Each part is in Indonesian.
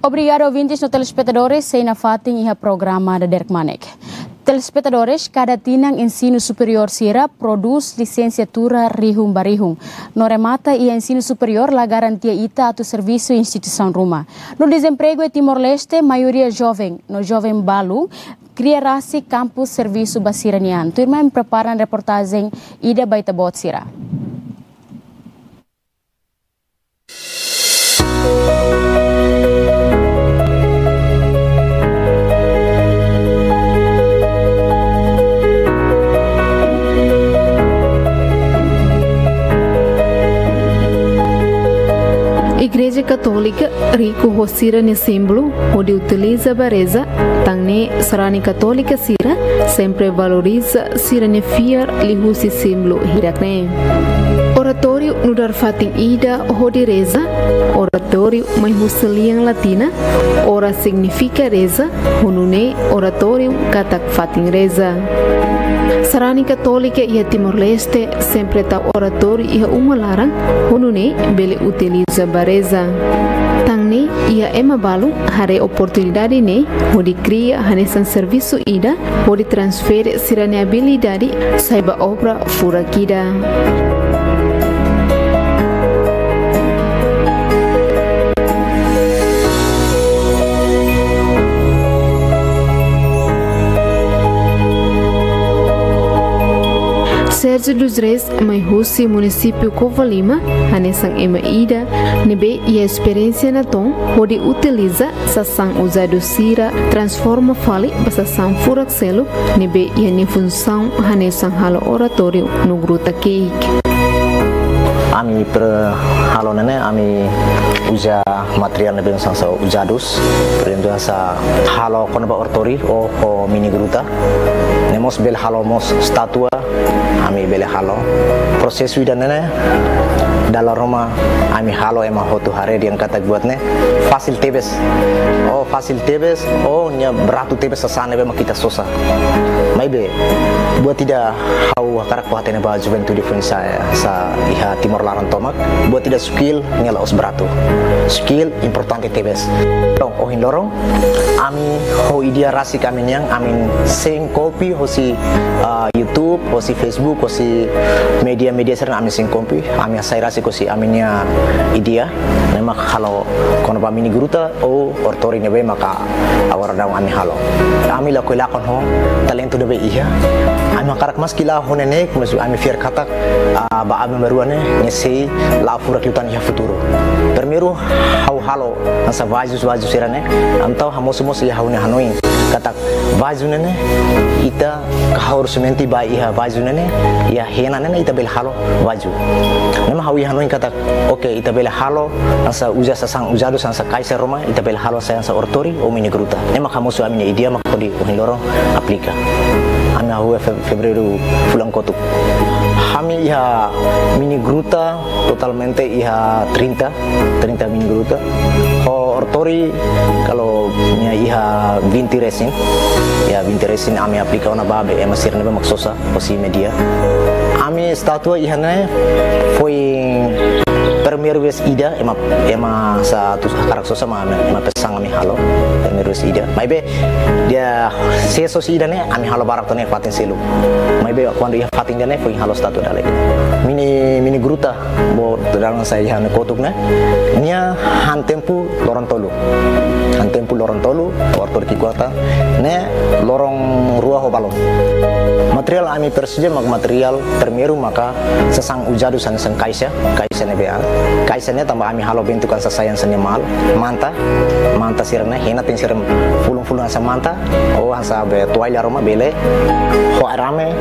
Obrigado, ouvintes no telespectadores, sem na fating iha programa da Derek Manek. Telespectadores, cada tinang ensino superior sira produz licenciatura rihum barihum. No remata e ensino superior la garantia ita atu serviço e instituição rumah. No desemprego e Timor-Leste, maioria jovem, no jovem balu, criará-se campus serviço basiranian. Turma me preparam reportagem Ida Baitabot sira. Igreja Católica rico hosira ne símbolo onde utiliza bareza tangne sarani católica sira sempre valoriza sira ne fiar lihusi símbolo hirakne oratório no dar fatin ida hodi reza oratório mai husaliang latina ora significa reza hunune oratório katak fatin reza sarani católica e Timor-Leste sempre ta oratório e uma larang hunune bele utiliza bareza tangni ia ema balu hare oportunidade ne hodi cria hanesan serviço ida hodi transfer sirane habilidade saiba obra fura kida. Sérgio dos Reis, Maihusi, município Covalima, Hanesang Ema Ida, nebe e a experiência na tom, onde utiliza sasang usado sira, transforma fali, basasang furak selo, nebe e a função Hanesang halo oratório no gruta keik. Ami per halo nene, ami uja material nebe sang ujados, perintah sa halo konaba oratório o mini gruta, nemos bel halo mos statua. Ami bele halo proses widan nene dalam rumah ami halo ema hotu hare yang kata buatnya fasil tebes nya beratu tebes sasane be makita sosa mai be buat tidak hau karak kuatene ba juventud defensa sa iha timor laran tomak buat tidak skill nyala os beratu skill importante tebes ohin lorong ami ho idia rasi kami yang amin sing kopi hosi YouTube hosi Facebook hosi media-media serna ami sing kopi ami asai rasi kosi aminnya idea nema kalau kono ba mini gruta o ortori nebe maka awar daw ami halo ami la ko lakon ho talento debe iya ami karak mas kila honene musu ami fier katak ba ami meruane nesi la fura kitan ya futuro permiru hau halo asa vaju sirane antau hamosumo ya haune hanoi katak vaju nene ita kahor sementi ba iha vaju nene ya hena nene ita bel halo vaju nema hawi hanoi katak oke ita bel halo asa uja sasang ujado sansa kaisa roma ita bel halo saya sa ortori o mini gruta nema kamusu amine idia makodi uhiloro aplika ami hawe febrero fulang kotuk kami iha mini gruta totalmente iha 30 mini gruta ho ortori kalau nya iha 20 resin ya 20 resin ami aplika ona babe e masir nebe maksosa posi media ami statua iha ne foi primeiro vez ida ema sa tu karak sosa ma pesang ami halo primeiro vez ida mai be dia seso si ida ne ami halo barak tone fatin selu mai be quando ia fatin ne foi halo statua dale mini gruta bo dalam saya han kotuk ne nya han tempu lorong tolu ortor ki kuata ne lorong ruah ho balon material ami persija material termiru maka sesang ujadu sang kaisa nebea kaisa ne tambah ami halo bentukan sasayan senyamal manta sirna hena tin siram fulung asa manta o asa be toilet roma bele ho arame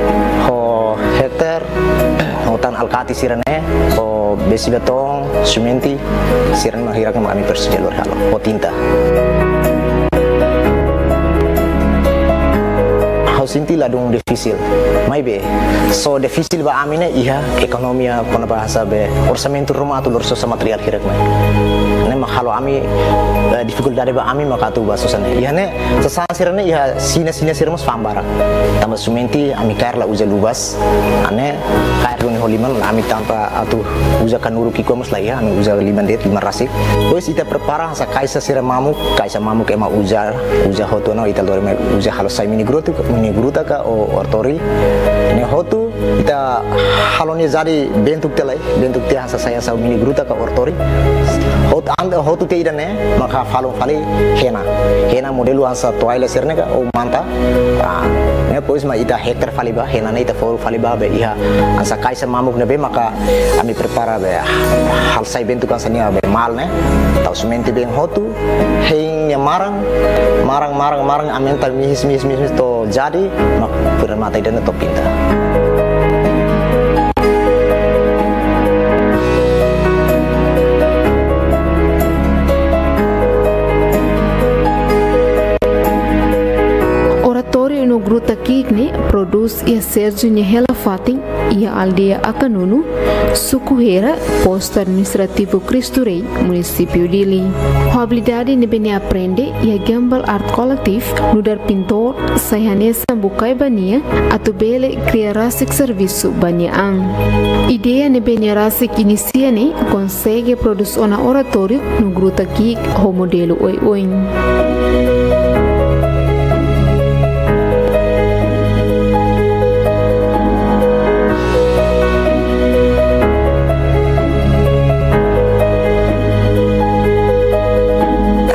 ho hektar hutan alkati sirane ho besi betong sementi sirna mahira kami persija lor halo ho tinta sinti ladung defisil mai be so defisil ba amine iha ekonomia kona bahasa be orçamento rumah tu lorso material hirak mai ne makalo ami dificuldade ba ami makatu ba susane iha ne sasasirane iha sina sirmas fambara tambah sumenti ami kair la uja lubas ane kair duni holiman ami tanpa atu uja kanuru kikomus la iha ami uja 5 det 5 rasik pois ita prepara sa kaisa siramamu kaisa mamu ema uja hotono ita lore uja halo sai mini gruta ka o ortori ne hotu ita haloni jadi bentuk te hasa saya sa mini gruta ka ortori hotu te idane maka falong fali hena modelu hasa toile sirne ka o manta ne pois ma ita hektar fali ba hena ne ita for fali ba be iha ansa kaisa mamuk ne be maka ami prepara be hal sai bentuk kan sania be mal ne tau semente be hotu heng marang amenta mihis to jadi mak permata idane to pinta no gruta kikne produz ia Sergio Nhela Fatin ia aldeia Akanunu Sukuhera posto administrativo Cristo Rei município Dili habilidade ne bene aprende ia gambal art collective nudar pintor sayanesa bukai bania atau bele cria rasik serviço bania ang ideia ne bene rasik inicia ne consegue produz ona oratório no gruta kik ho modelo oi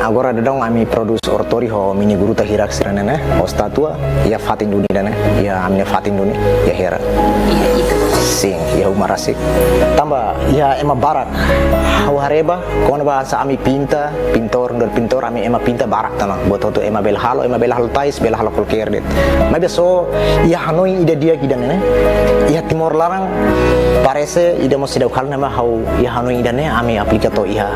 agora dong ami produs ortori ho mini gruta hirak siranene o statua ia fatin duni dane ia amine fatin duni ia hera sing ia umarasik tambah ia ema barak hau hareba kona bahasa ami pintor ami ema pinta barak tanah buat tu ema bel halo tais bel halo kolker det mai beso ia hanoi ida dia kidanene ia timor larang parece ida mo sidau kal nama hau ia hanoi idane ami aplikato ia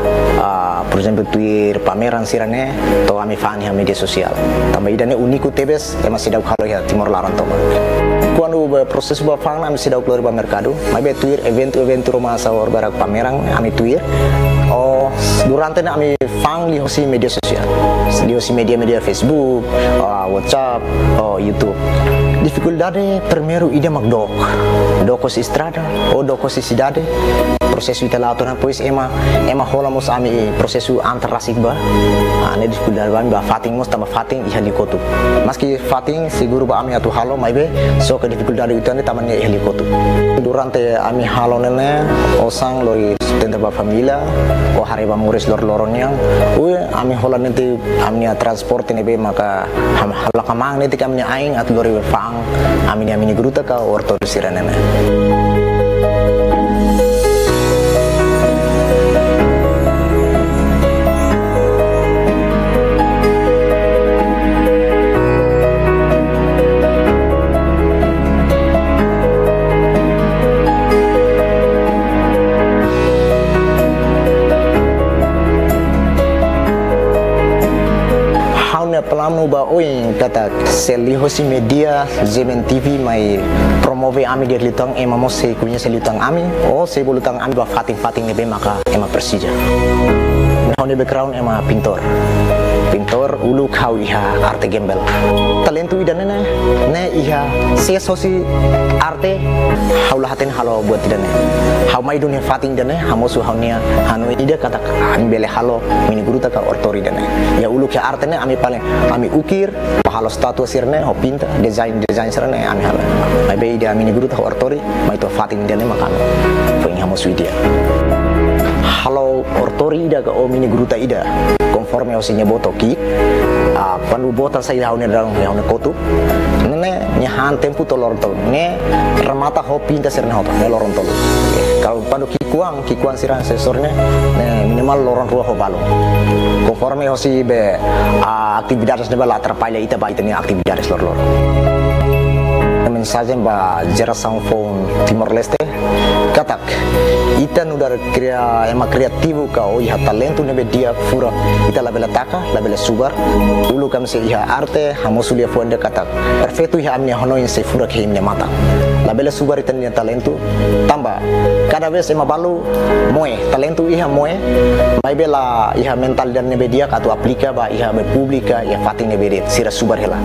por exemplo Twitter pameran sirane to ami fani media sosial tambah idane uniku tebes ema sidau kalo ya timor larang to quando proses ba fang ami sidau keluar ba mercado mai be Twitter event rumah sawar barak pameran ami Twitter durante ami fang li hosi media sosial di hosi media Facebook WhatsApp YouTube dificuldade primeiro ida magdok dokos estrada dokos cidade prosesu ita lato na pois ema holamos ami prosesu antarrasik ba ane dificuldade ba fating mos tama fating ihalikotu maski fating seguro ba ami atu halo maibe so ke dificuldade itane tamannya ihalikotu durante ami halo nene osang lori tenda ba familia o hareba muris lor-loronyang ami hola nanti ami transport nebe maka halakamang nanti kami aing at lori fang ami gruta ka orto siranene pelamu ba kata seliho si media Zemen TV mai promove ami dia litang ema mo se kunya selitang ami se bolutang ami ba fating nebe maka ema Persija nah ne background ema pintor ulu kau iha arte gembel talentu idane ne iha se sosi arte haula haten halo buat idane hau mai dunia fating dane hamosu haunia hanu ida kata ami bele halo mini gruta ka ortori dane ya ulu ke arte ne ami paling ami ukir halo statua sirne ho pinta desain sirne ami halo mai be ida mini gruta ortori mai to fating dane maka foi hamosu ida halo ortori ida ka o mini gruta ida conforme osinya botoki panu botan sa ida haune darang haune kotu ne nyahan tempu tolor tol ne remata ho pinta sirne ho lorong tol kalau panu kikuang sirang sesornya minimal lorong ruah ho balong conforme osi be aktividades ne bala terpilih ita ba itani aktividades lor mensagem ba geração phone Timor Leste katak ita nudar kria ema kreativo kau iha talento nebe dia fura ita labela taka labela subar dulu kami se iha arte hamosulia fuanda katak perfecto iha amnya honoin se fura ke imnya mata labela subar ita nia talento tamba cada vez ema balu moe talento iha moe mai bela iha mental dan nebe dia atau aplika ba iha be publika iha fatin nebe dia sira subar hela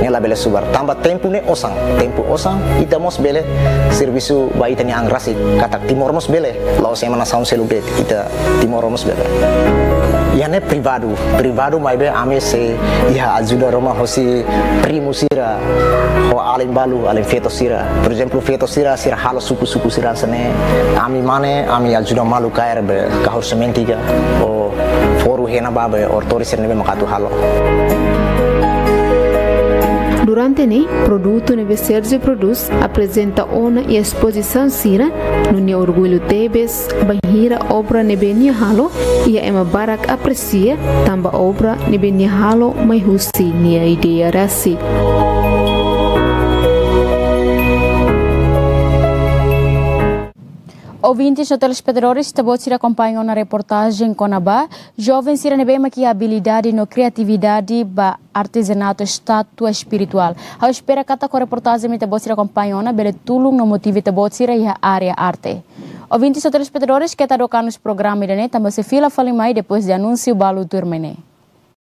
ne labela subar tamba tempo ne osang tempo osang ita mos bele servisu ba ita ni angrasi katak timor mos bele lao semana sound celebrate ita timor mos bele iane privado mai be ame se iha ajuda roma hosi primo sira ho alem balu alem feto sira por exemplo feto sira halo suku sira sene ami mane ami ajuda malu kair be kahor sementiga o foru hena babe ortori serne be makatu halo. Durante ne, produto neve Sergio Produz apresenta ona e exposição sira no ne orgulho tebes bahira obra nebe nia halo ia ema barak aprecia tamba obra nebe nia halo mai husi nia ideia rasi. Ouvintes ou telespectadores, tabot se acompanham na reportagem Conabá. Jovens se bem que a habilidade no criatividade ba artesanato estátua espiritual. Ao espera que a reportagem me tabot se acompanham na bele tulung no motivo tabot se a área arte. Ouvintes ou telespectadores que tá tocando os programas da net, também se fila fala mais depois de anúncio balu turmene.